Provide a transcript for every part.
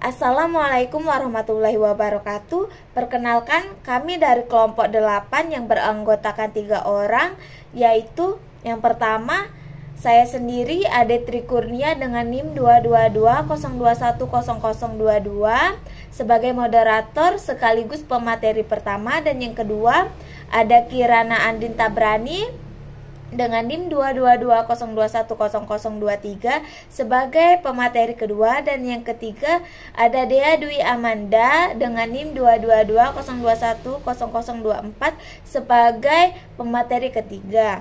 Assalamualaikum warahmatullahi wabarakatuh. Perkenalkan, kami dari kelompok 8 yang beranggotakan 3 orang, yaitu yang pertama, saya sendiri Ade Trikurnia dengan NIM 22202100022 sebagai moderator sekaligus pemateri pertama, dan yang kedua ada Kirana Andin Tabrani dengan NIM 22202100023 sebagai pemateri kedua, dan yang ketiga ada Dea Dwi Amanda dengan NIM 22202100024 sebagai pemateri ketiga.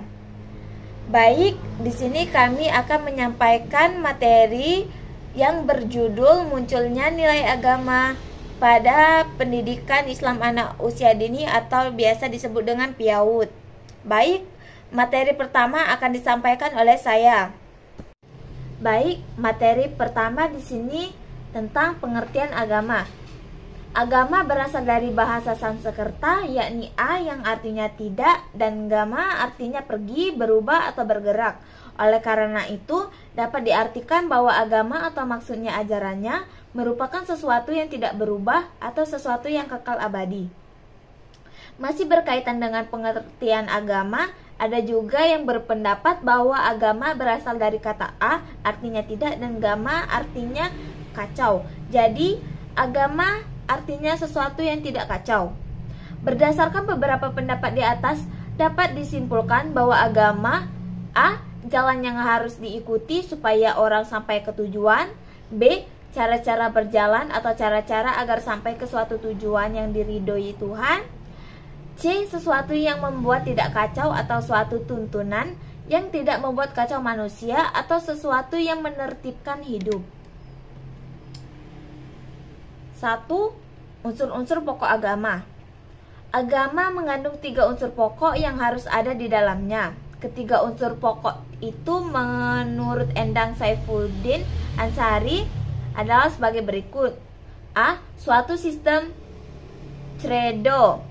Baik, di sini kami akan menyampaikan materi yang berjudul munculnya nilai agama pada pendidikan Islam anak usia dini atau biasa disebut dengan PIAUD. Baik, materi pertama akan disampaikan oleh saya. Baik, materi pertama di sini tentang pengertian agama. Agama berasal dari bahasa Sanskerta, yakni a yang artinya tidak dan gama artinya pergi, berubah atau bergerak. Oleh karena itu, dapat diartikan bahwa agama atau maksudnya ajarannya merupakan sesuatu yang tidak berubah atau sesuatu yang kekal abadi. Masih berkaitan dengan pengertian agama, ada juga yang berpendapat bahwa agama berasal dari kata a artinya tidak dan gama artinya kacau. Jadi, agama artinya sesuatu yang tidak kacau. Berdasarkan beberapa pendapat di atas, dapat disimpulkan bahwa agama a. jalan yang harus diikuti supaya orang sampai ke tujuan, b. cara-cara berjalan atau cara-cara agar sampai ke suatu tujuan yang diridhoi Tuhan, c. sesuatu yang membuat tidak kacau atau suatu tuntunan yang tidak membuat kacau manusia atau sesuatu yang menertibkan hidup. 1. Unsur-unsur pokok agama. Agama mengandung 3 unsur pokok yang harus ada di dalamnya. Ketiga unsur pokok itu menurut Endang Saifuddin Ansari adalah sebagai berikut. A. Suatu sistem credo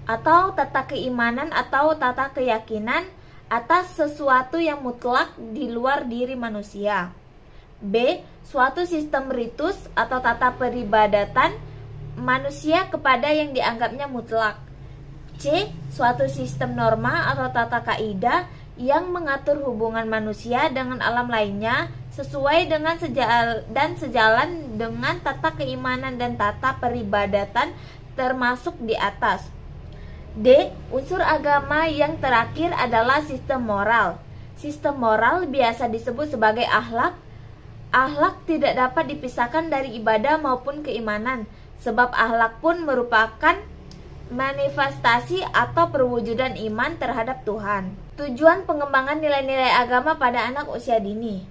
atau tata keimanan atau tata keyakinan atas sesuatu yang mutlak di luar diri manusia. B. Suatu sistem ritus atau tata peribadatan manusia kepada yang dianggapnya mutlak. C. Suatu sistem norma atau tata kaidah yang mengatur hubungan manusia dengan alam lainnya sesuai dengan sejalan dengan tata keimanan dan tata peribadatan termasuk di atas. D. Unsur agama yang terakhir adalah sistem moral. Sistem moral biasa disebut sebagai akhlak. Akhlak tidak dapat dipisahkan dari ibadah maupun keimanan, sebab akhlak pun merupakan manifestasi atau perwujudan iman terhadap Tuhan. Tujuan pengembangan nilai-nilai agama pada anak usia dini.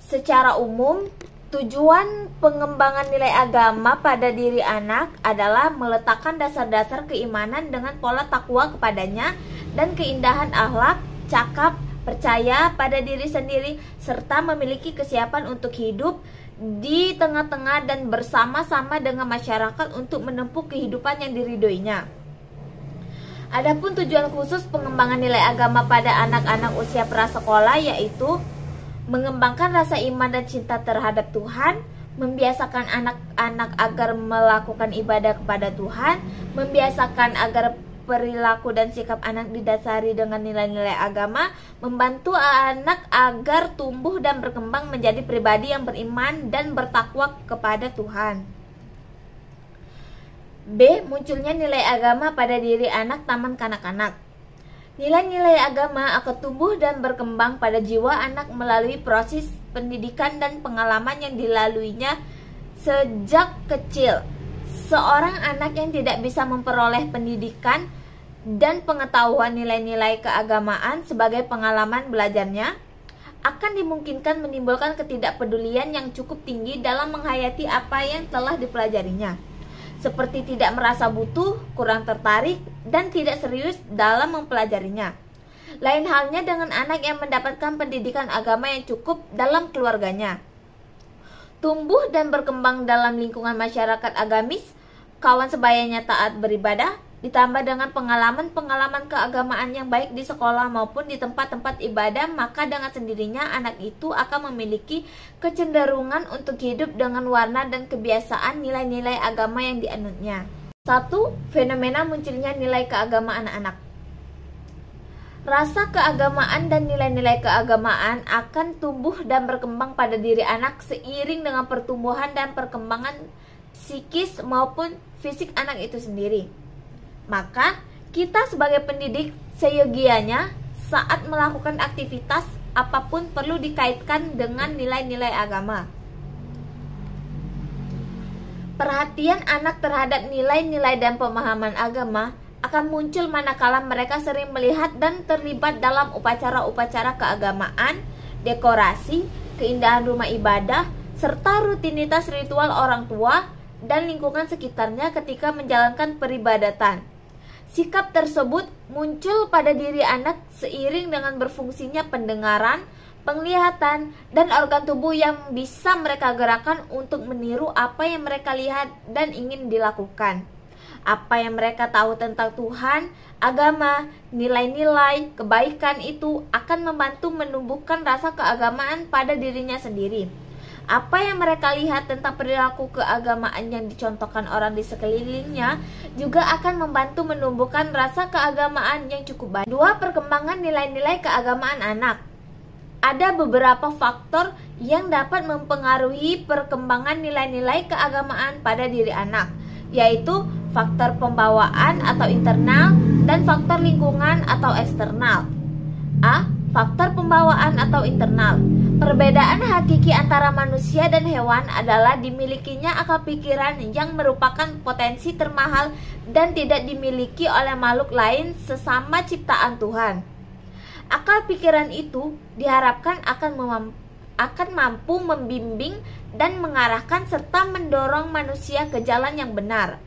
Secara umum, tujuan pengembangan nilai agama pada diri anak adalah meletakkan dasar-dasar keimanan dengan pola takwa kepadanya dan keindahan akhlak, cakap, percaya pada diri sendiri, serta memiliki kesiapan untuk hidup di tengah-tengah dan bersama-sama dengan masyarakat untuk menempuh kehidupan yang diridhoinya. Adapun tujuan khusus pengembangan nilai agama pada anak-anak usia prasekolah yaitu mengembangkan rasa iman dan cinta terhadap Tuhan, membiasakan anak-anak agar melakukan ibadah kepada Tuhan, membiasakan agar perilaku dan sikap anak didasari dengan nilai-nilai agama, membantu anak agar tumbuh dan berkembang menjadi pribadi yang beriman dan bertakwa kepada Tuhan. B. Munculnya nilai agama pada diri anak taman kanak-kanak. Nilai-nilai agama akan tumbuh dan berkembang pada jiwa anak melalui proses pendidikan dan pengalaman yang dilaluinya sejak kecil. Seorang anak yang tidak bisa memperoleh pendidikan dan pengetahuan nilai-nilai keagamaan sebagai pengalaman belajarnya akan dimungkinkan menimbulkan ketidakpedulian yang cukup tinggi dalam menghayati apa yang telah dipelajarinya, seperti tidak merasa butuh, kurang tertarik, dan tidak serius dalam mempelajarinya. Lain halnya dengan anak yang mendapatkan pendidikan agama yang cukup dalam keluarganya. Tumbuh dan berkembang dalam lingkungan masyarakat agamis, kawan sebayanya taat beribadah, ditambah dengan pengalaman-pengalaman keagamaan yang baik di sekolah maupun di tempat-tempat ibadah, maka dengan sendirinya anak itu akan memiliki kecenderungan untuk hidup dengan warna dan kebiasaan nilai-nilai agama yang dianutnya. 1. Fenomena munculnya nilai keagamaan anak. Rasa keagamaan dan nilai-nilai keagamaan akan tumbuh dan berkembang pada diri anak seiring dengan pertumbuhan dan perkembangan psikis maupun fisik anak itu sendiri. Maka, kita sebagai pendidik seyogianya saat melakukan aktivitas apapun perlu dikaitkan dengan nilai-nilai agama. Perhatian anak terhadap nilai-nilai dan pemahaman agama akan muncul manakala mereka sering melihat dan terlibat dalam upacara-upacara keagamaan, dekorasi, keindahan rumah ibadah, serta rutinitas ritual orang tua dan lingkungan sekitarnya ketika menjalankan peribadatan. Sikap tersebut muncul pada diri anak seiring dengan berfungsinya pendengaran, penglihatan, dan organ tubuh yang bisa mereka gerakkan untuk meniru apa yang mereka lihat dan ingin dilakukan. Apa yang mereka tahu tentang Tuhan, agama, nilai-nilai, kebaikan itu akan membantu menumbuhkan rasa keagamaan pada dirinya sendiri. Apa yang mereka lihat tentang perilaku keagamaan yang dicontohkan orang di sekelilingnya juga akan membantu menumbuhkan rasa keagamaan yang cukup baik. 2. Perkembangan nilai-nilai keagamaan anak. Ada beberapa faktor yang dapat mempengaruhi perkembangan nilai-nilai keagamaan pada diri anak, yaitu faktor pembawaan atau internal dan faktor lingkungan atau eksternal. A. Faktor pembawaan atau internal. Perbedaan hakiki antara manusia dan hewan adalah dimilikinya akal pikiran yang merupakan potensi termahal dan tidak dimiliki oleh makhluk lain sesama ciptaan Tuhan. Akal pikiran itu diharapkan akan mampu membimbing dan mengarahkan serta mendorong manusia ke jalan yang benar,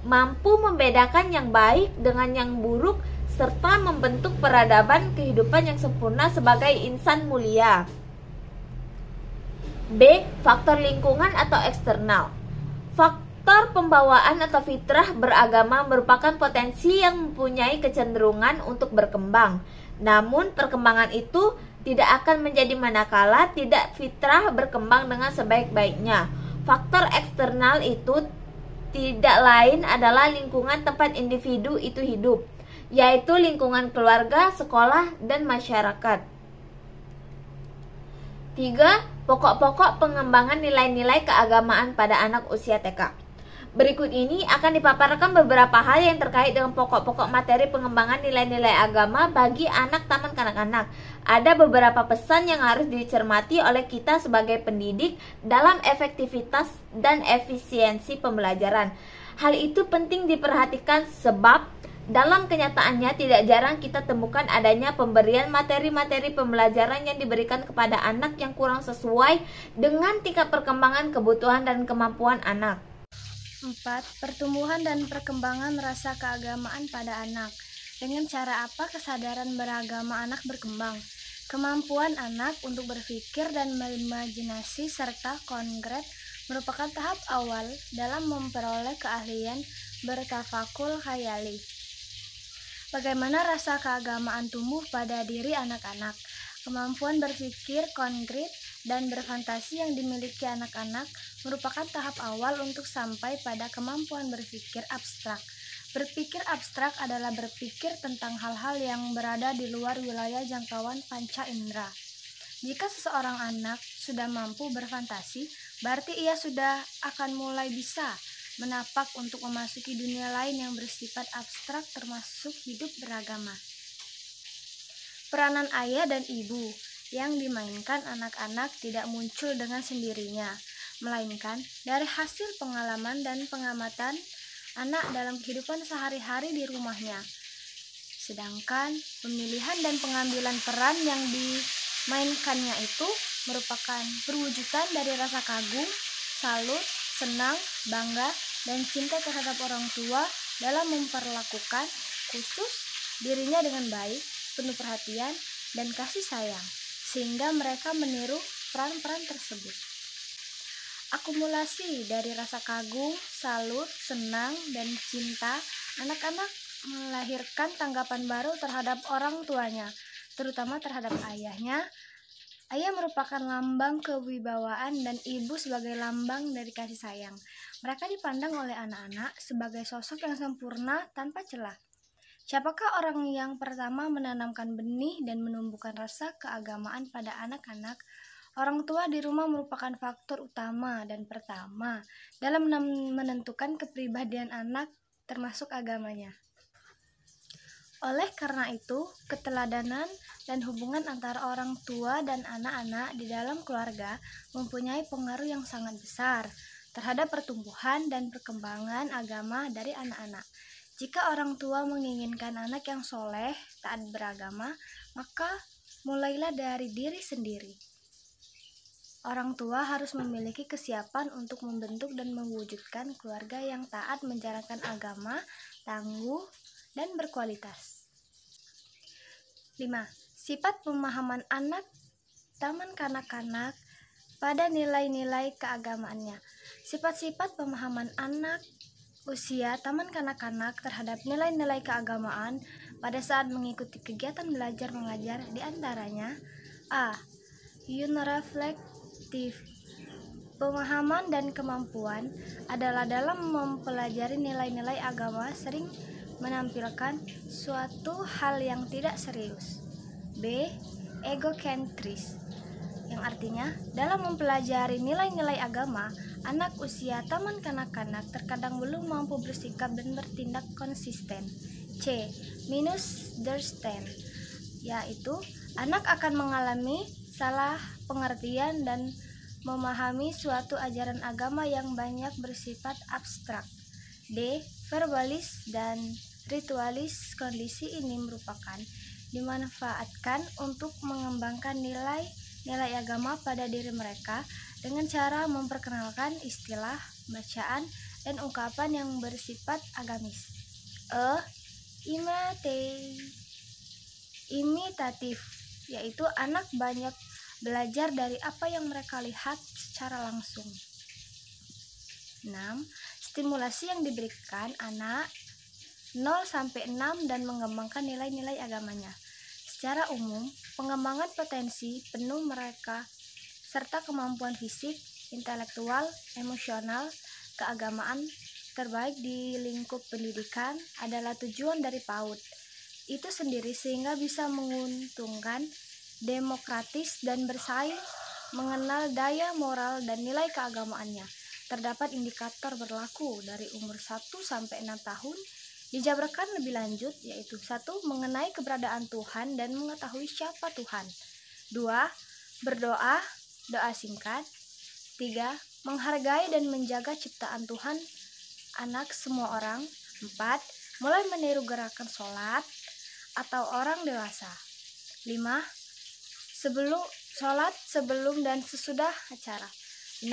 mampu membedakan yang baik dengan yang buruk, serta membentuk peradaban kehidupan yang sempurna sebagai insan mulia. B. Faktor lingkungan atau eksternal. Faktor pembawaan atau fitrah beragama merupakan potensi yang mempunyai kecenderungan untuk berkembang. Namun perkembangan itu tidak akan menjadi manakala tidak fitrah berkembang dengan sebaik-baiknya. Faktor eksternal itu tidak lain adalah lingkungan tempat individu itu hidup, yaitu lingkungan keluarga, sekolah, dan masyarakat. 3. Pokok-pokok pengembangan nilai-nilai keagamaan pada anak usia TK. Berikut ini akan dipaparkan beberapa hal yang terkait dengan pokok-pokok materi pengembangan nilai-nilai agama bagi anak taman kanak-kanak. Ada beberapa pesan yang harus dicermati oleh kita sebagai pendidik dalam efektivitas dan efisiensi pembelajaran. Hal itu penting diperhatikan sebab dalam kenyataannya tidak jarang kita temukan adanya pemberian materi-materi pembelajaran yang diberikan kepada anak yang kurang sesuai dengan tingkat perkembangan kebutuhan dan kemampuan anak. 4. Pertumbuhan dan perkembangan rasa keagamaan pada anak. Dengan cara apa kesadaran beragama anak berkembang? Kemampuan anak untuk berpikir dan berimajinasi serta konkret merupakan tahap awal dalam memperoleh keahlian bertafakul khayali. Bagaimana rasa keagamaan tumbuh pada diri anak-anak? Kemampuan berpikir konkret dan berfantasi yang dimiliki anak-anak merupakan tahap awal untuk sampai pada kemampuan berpikir abstrak. Berpikir abstrak adalah berpikir tentang hal-hal yang berada di luar wilayah jangkauan panca indera. Jika seseorang anak sudah mampu berfantasi, berarti ia sudah akan mulai bisa menapak untuk memasuki dunia lain yang bersifat abstrak termasuk hidup beragama. Peranan ayah dan ibu yang dimainkan anak-anak tidak muncul dengan sendirinya, melainkan dari hasil pengalaman dan pengamatan anak dalam kehidupan sehari-hari di rumahnya. Sedangkan pemilihan dan pengambilan peran yang dimainkannya itu merupakan perwujudan dari rasa kagum, salut, senang, bangga, dan cinta terhadap orang tua dalam memperlakukan khusus dirinya dengan baik, penuh perhatian, dan kasih sayang, sehingga mereka meniru peran-peran tersebut. Akumulasi dari rasa kagum, salut, senang, dan cinta, anak-anak melahirkan tanggapan baru terhadap orang tuanya, terutama terhadap ayahnya. Ayah merupakan lambang kewibawaan dan ibu sebagai lambang dari kasih sayang. Mereka dipandang oleh anak-anak sebagai sosok yang sempurna tanpa celah. Siapakah orang yang pertama menanamkan benih dan menumbuhkan rasa keagamaan pada anak-anak? Orang tua di rumah merupakan faktor utama dan pertama dalam menentukan kepribadian anak, termasuk agamanya. Oleh karena itu, keteladanan dan hubungan antara orang tua dan anak-anak di dalam keluarga mempunyai pengaruh yang sangat besar terhadap pertumbuhan dan perkembangan agama dari anak-anak. Jika orang tua menginginkan anak yang soleh, taat beragama, maka mulailah dari diri sendiri. Orang tua harus memiliki kesiapan untuk membentuk dan mewujudkan keluarga yang taat menjalankan agama, tangguh, dan berkualitas. 5. Sifat pemahaman anak taman kanak-kanak pada nilai-nilai keagamaannya. Sifat-sifat pemahaman anak usia taman kanak-kanak terhadap nilai-nilai keagamaan pada saat mengikuti kegiatan belajar mengajar diantaranya: A. Unreflective. Pemahaman dan kemampuan adalah dalam mempelajari nilai-nilai agama sering menampilkan suatu hal yang tidak serius. B. Egocentris, yang artinya dalam mempelajari nilai-nilai agama, anak usia taman kanak-kanak terkadang belum mampu bersikap dan bertindak konsisten. C. Misunderstand, yaitu anak akan mengalami salah pengertian dan memahami suatu ajaran agama yang banyak bersifat abstrak. D. Verbalis dan ritualis. Kondisi ini merupakan dimanfaatkan untuk mengembangkan nilai-nilai agama pada diri mereka dengan cara memperkenalkan istilah, bacaan, dan ungkapan yang bersifat agamis. E. Imitatif, yaitu anak banyak belajar dari apa yang mereka lihat secara langsung. 6. Stimulasi yang diberikan anak 0-6 dan mengembangkan nilai-nilai agamanya. Secara umum, pengembangan potensi penuh mereka serta kemampuan fisik, intelektual, emosional, keagamaan terbaik di lingkup pendidikan adalah tujuan dari PAUD itu sendiri, sehingga bisa menguntungkan, demokratis, dan bersaing, mengenal daya moral dan nilai keagamaannya. Terdapat indikator berlaku dari umur 1-6 tahun, dijabarkan lebih lanjut, yaitu 1. Mengenai keberadaan Tuhan dan mengetahui siapa Tuhan. 2. Berdoa, doa singkat. 3. Menghargai dan menjaga ciptaan Tuhan, anak semua orang. 4. Mulai meniru gerakan sholat atau orang dewasa. 5. Sholat sebelum dan sesudah acara. 6.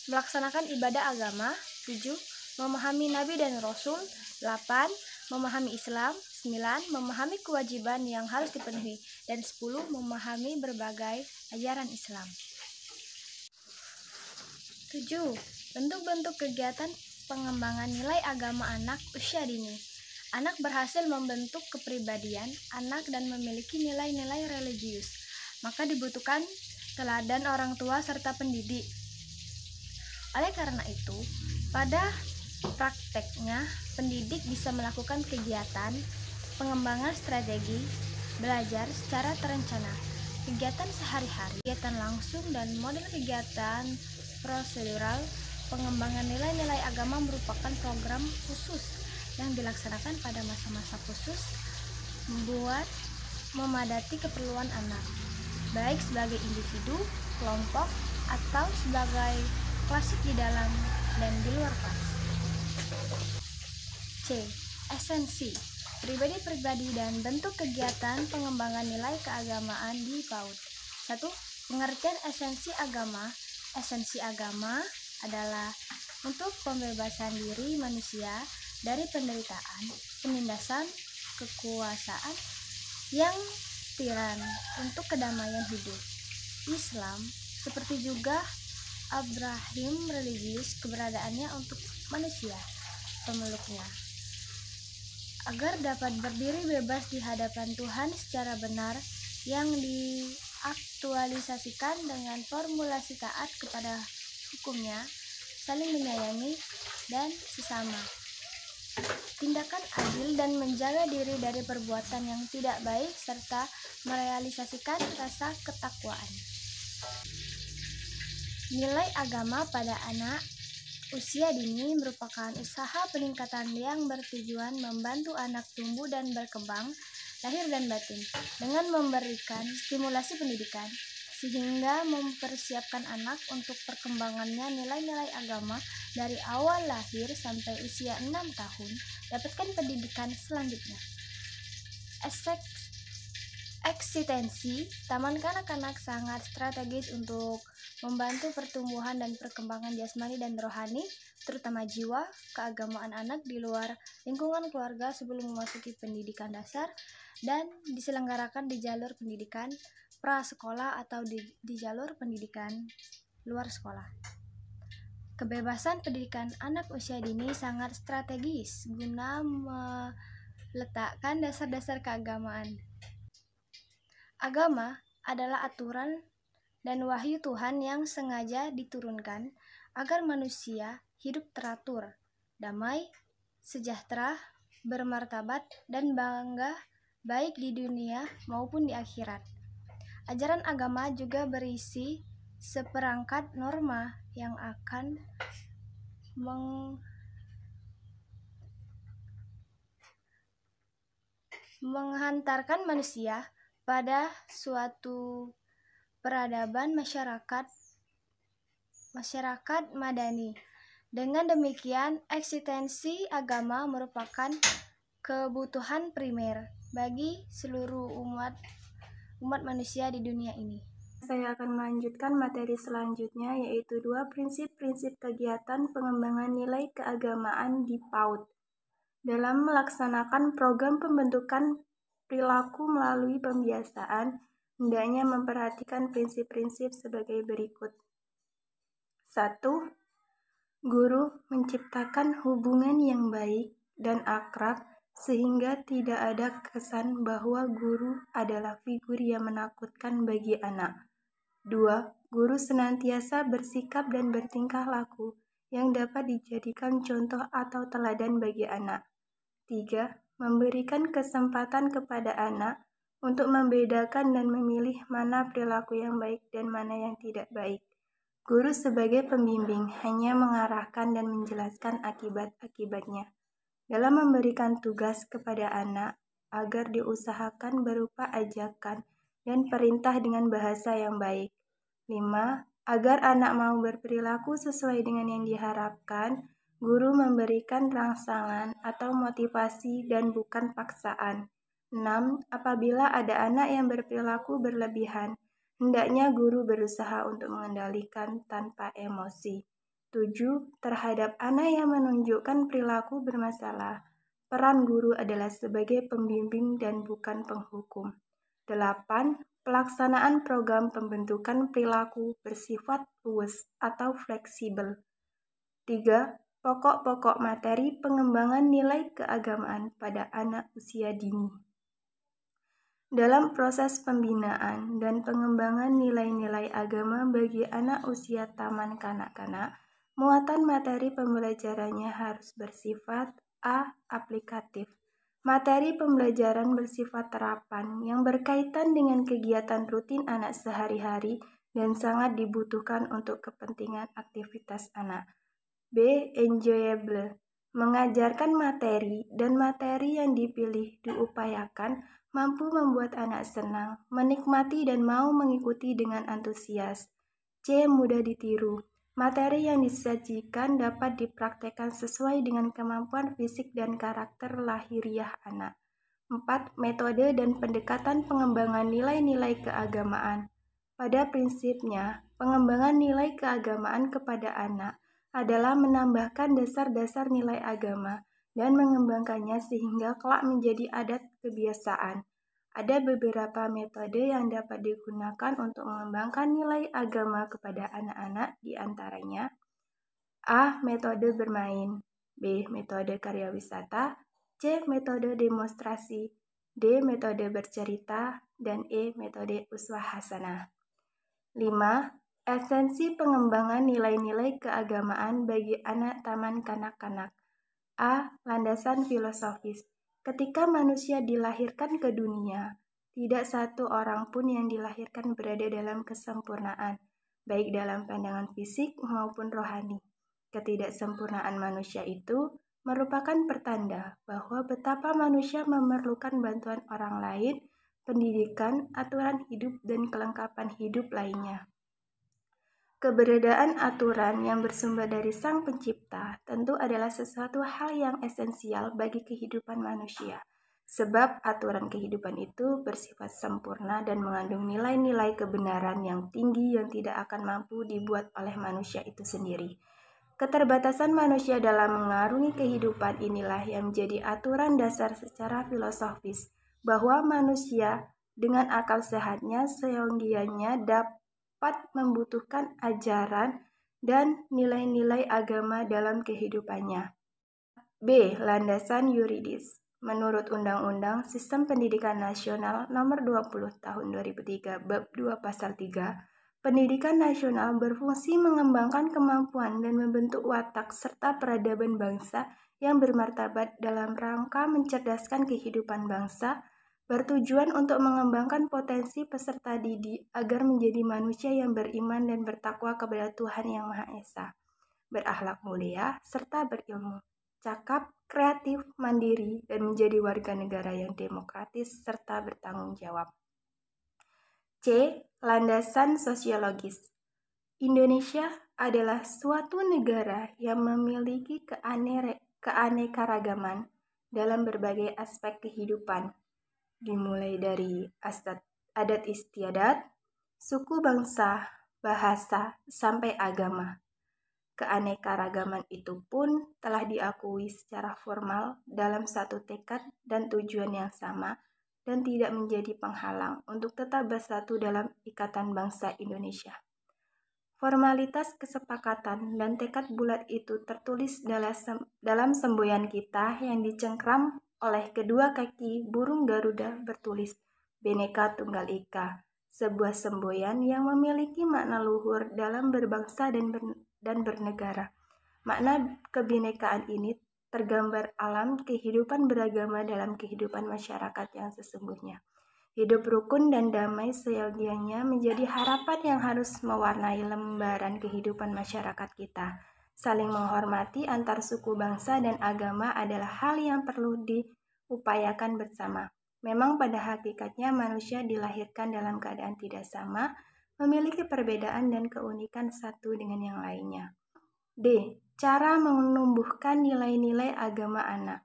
Melaksanakan ibadah agama. 7. Memahami Nabi dan Rasul. 8. Memahami Islam. 9. Memahami kewajiban yang harus dipenuhi. Dan 10. Memahami berbagai ajaran Islam. 7. Bentuk-bentuk kegiatan pengembangan nilai agama anak usia dini. Anak berhasil membentuk kepribadian anak dan memiliki nilai-nilai religius, maka dibutuhkan teladan orang tua serta pendidik. Oleh karena itu, pada prakteknya, pendidik bisa melakukan kegiatan pengembangan strategi belajar secara terencana, kegiatan sehari-hari, kegiatan langsung, dan model kegiatan prosedural. Pengembangan nilai-nilai agama merupakan program khusus yang dilaksanakan pada masa-masa khusus membuat memadati keperluan anak, baik sebagai individu, kelompok, atau sebagai klasik di dalam dan di luar kelas. C. Esensi pribadi-pribadi dan bentuk kegiatan pengembangan nilai keagamaan di PAUD. 1. Pengertian esensi agama. Esensi agama adalah untuk pembebasan diri manusia dari penderitaan, penindasan, kekuasaan yang tiran untuk kedamaian hidup. Islam seperti juga Abraham religius keberadaannya untuk manusia, pemeluknya, agar dapat berdiri bebas di hadapan Tuhan secara benar yang diaktualisasikan dengan formulasi taat kepada hukumnya, saling menyayangi dan sesama, tindakan adil dan menjaga diri dari perbuatan yang tidak baik, serta merealisasikan rasa ketakwaan. Nilai agama pada anak usia dini merupakan usaha peningkatan yang bertujuan membantu anak tumbuh dan berkembang lahir dan batin dengan memberikan stimulasi pendidikan, sehingga mempersiapkan anak untuk perkembangannya. Nilai-nilai agama dari awal lahir sampai usia 6 tahun. Dapatkan pendidikan selanjutnya. Eksistensi taman kanak-kanak sangat strategis untuk membantu pertumbuhan dan perkembangan jasmani dan rohani, terutama jiwa, keagamaan anak di luar lingkungan keluarga sebelum memasuki pendidikan dasar, dan diselenggarakan di jalur pendidikan prasekolah atau di jalur pendidikan luar sekolah. Kebebasan pendidikan anak usia dini sangat strategis guna meletakkan dasar-dasar keagamaan. Agama adalah aturan dan wahyu Tuhan yang sengaja diturunkan agar manusia hidup teratur, damai, sejahtera, bermartabat, dan bangga baik di dunia maupun di akhirat. Ajaran agama juga berisi seperangkat norma yang akan menghantarkan manusia pada suatu peradaban masyarakat madani. Dengan demikian, eksistensi agama merupakan kebutuhan primer bagi seluruh umat manusia di dunia ini. Saya akan melanjutkan materi selanjutnya, yaitu 2 prinsip-prinsip kegiatan pengembangan nilai keagamaan di PAUD. Dalam melaksanakan program pembentukan perilaku melalui pembiasaan, hendaknya memperhatikan prinsip-prinsip sebagai berikut. 1. Guru menciptakan hubungan yang baik dan akrab sehingga tidak ada kesan bahwa guru adalah figur yang menakutkan bagi anak. 2. Guru senantiasa bersikap dan bertingkah laku yang dapat dijadikan contoh atau teladan bagi anak. 3. Memberikan kesempatan kepada anak untuk membedakan dan memilih mana perilaku yang baik dan mana yang tidak baik. Guru sebagai pembimbing hanya mengarahkan dan menjelaskan akibat-akibatnya. Dalam memberikan tugas kepada anak agar diusahakan berupa ajakan dan perintah dengan bahasa yang baik. 5. Agar anak mau berperilaku sesuai dengan yang diharapkan, guru memberikan rangsangan atau motivasi dan bukan paksaan. 6. Apabila ada anak yang berperilaku berlebihan, hendaknya guru berusaha untuk mengendalikan tanpa emosi. 7. Terhadap anak yang menunjukkan perilaku bermasalah, peran guru adalah sebagai pembimbing dan bukan penghukum. 8. Pelaksanaan program pembentukan perilaku bersifat luas atau fleksibel. 3. Pokok-pokok materi pengembangan nilai keagamaan pada anak usia dini. Dalam proses pembinaan dan pengembangan nilai-nilai agama bagi anak usia taman kanak-kanak, muatan materi pembelajarannya harus bersifat A. Aplikatif. Materi pembelajaran bersifat terapan yang berkaitan dengan kegiatan rutin anak sehari-hari dan sangat dibutuhkan untuk kepentingan aktivitas anak. B. Enjoyable. Mengajarkan materi dan materi yang dipilih diupayakan mampu membuat anak senang, menikmati dan mau mengikuti dengan antusias. C. Mudah ditiru. Materi yang disajikan dapat dipraktekkan sesuai dengan kemampuan fisik dan karakter lahiriah anak. 4. Metode dan pendekatan pengembangan nilai-nilai keagamaan. Pada prinsipnya, pengembangan nilai keagamaan kepada anak adalah menambahkan dasar-dasar nilai agama dan mengembangkannya sehingga kelak menjadi adat kebiasaan. Ada beberapa metode yang dapat digunakan untuk mengembangkan nilai agama kepada anak-anak, di antaranya A. Metode bermain, B. Metode karya wisata, C. Metode demonstrasi, D. Metode bercerita, dan E. Metode uswah hasanah. 5. Esensi pengembangan nilai-nilai keagamaan bagi anak taman kanak-kanak. A. Landasan filosofis. Ketika manusia dilahirkan ke dunia, tidak satu orang pun yang dilahirkan berada dalam kesempurnaan, baik dalam pandangan fisik maupun rohani. Ketidaksempurnaan manusia itu merupakan pertanda bahwa betapa manusia memerlukan bantuan orang lain, pendidikan, aturan hidup, dan kelengkapan hidup lainnya. Keberadaan aturan yang bersumber dari Sang Pencipta tentu adalah sesuatu hal yang esensial bagi kehidupan manusia, sebab aturan kehidupan itu bersifat sempurna dan mengandung nilai-nilai kebenaran yang tinggi yang tidak akan mampu dibuat oleh manusia itu sendiri. Keterbatasan manusia dalam mengarungi kehidupan inilah yang menjadi aturan dasar secara filosofis, bahwa manusia dengan akal sehatnya seyogianya dapat membutuhkan ajaran dan nilai-nilai agama dalam kehidupannya. B. Landasan yuridis. Menurut Undang-Undang Sistem Pendidikan Nasional Nomor 20 Tahun 2003 Bab 2 Pasal 3, pendidikan nasional berfungsi mengembangkan kemampuan dan membentuk watak serta peradaban bangsa yang bermartabat dalam rangka mencerdaskan kehidupan bangsa, bertujuan untuk mengembangkan potensi peserta didik agar menjadi manusia yang beriman dan bertakwa kepada Tuhan Yang Maha Esa, berakhlak mulia, serta berilmu, cakap, kreatif, mandiri, dan menjadi warga negara yang demokratis serta bertanggung jawab. C. Landasan sosiologis. Indonesia adalah suatu negara yang memiliki keanekaragaman dalam berbagai aspek kehidupan, dimulai dari adat istiadat, suku bangsa, bahasa, sampai agama. Keanekaragaman itu pun telah diakui secara formal dalam satu tekad dan tujuan yang sama dan tidak menjadi penghalang untuk tetap bersatu dalam ikatan bangsa Indonesia. Formalitas kesepakatan dan tekad bulat itu tertulis dalam semboyan kita yang dicengkram oleh kedua kaki burung Garuda bertulis Bhinneka Tunggal Ika, sebuah semboyan yang memiliki makna luhur dalam berbangsa dan bernegara. Makna kebinekaan ini tergambar alam kehidupan beragama dalam kehidupan masyarakat yang sesungguhnya. Hidup rukun dan damai seyogianya menjadi harapan yang harus mewarnai lembaran kehidupan masyarakat kita. Saling menghormati antar suku bangsa dan agama adalah hal yang perlu diupayakan bersama. Memang pada hakikatnya manusia dilahirkan dalam keadaan tidak sama, memiliki perbedaan dan keunikan satu dengan yang lainnya. D. Cara menumbuhkan nilai-nilai agama anak.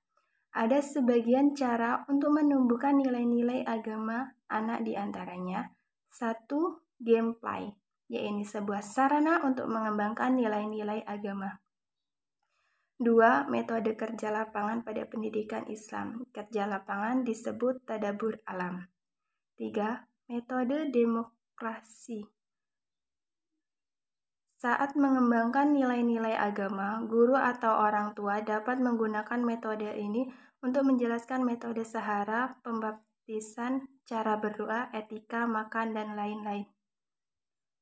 Ada sebagian cara untuk menumbuhkan nilai-nilai agama anak, di antaranya 1. Gameplay, yaitu sebuah sarana untuk mengembangkan nilai-nilai agama. 2. Metode kerja lapangan pada pendidikan Islam. Kerja lapangan disebut tadabur alam. 3. Metode demokrasi. Saat mengembangkan nilai-nilai agama, guru atau orang tua dapat menggunakan metode ini untuk menjelaskan metode sahara, pembaptisan, cara berdoa, etika, makan, dan lain-lain.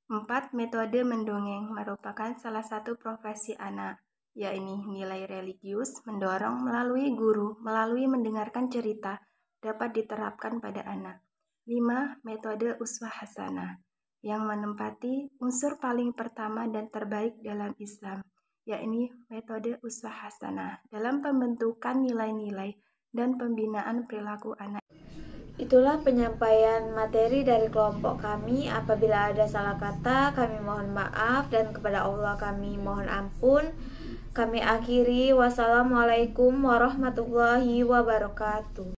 4. Metode mendongeng merupakan salah satu profesi anak, yakni nilai religius, mendorong melalui guru, melalui mendengarkan cerita, dapat diterapkan pada anak. 5. Metode uswah hasanah, yang menempati unsur paling pertama dan terbaik dalam Islam, yakni metode uswah hasanah dalam pembentukan nilai-nilai dan pembinaan perilaku anak. Itulah penyampaian materi dari kelompok kami. Apabila ada salah kata, kami mohon maaf, dan kepada Allah kami mohon ampun. Kami akhiri, wassalamualaikum warahmatullahi wabarakatuh.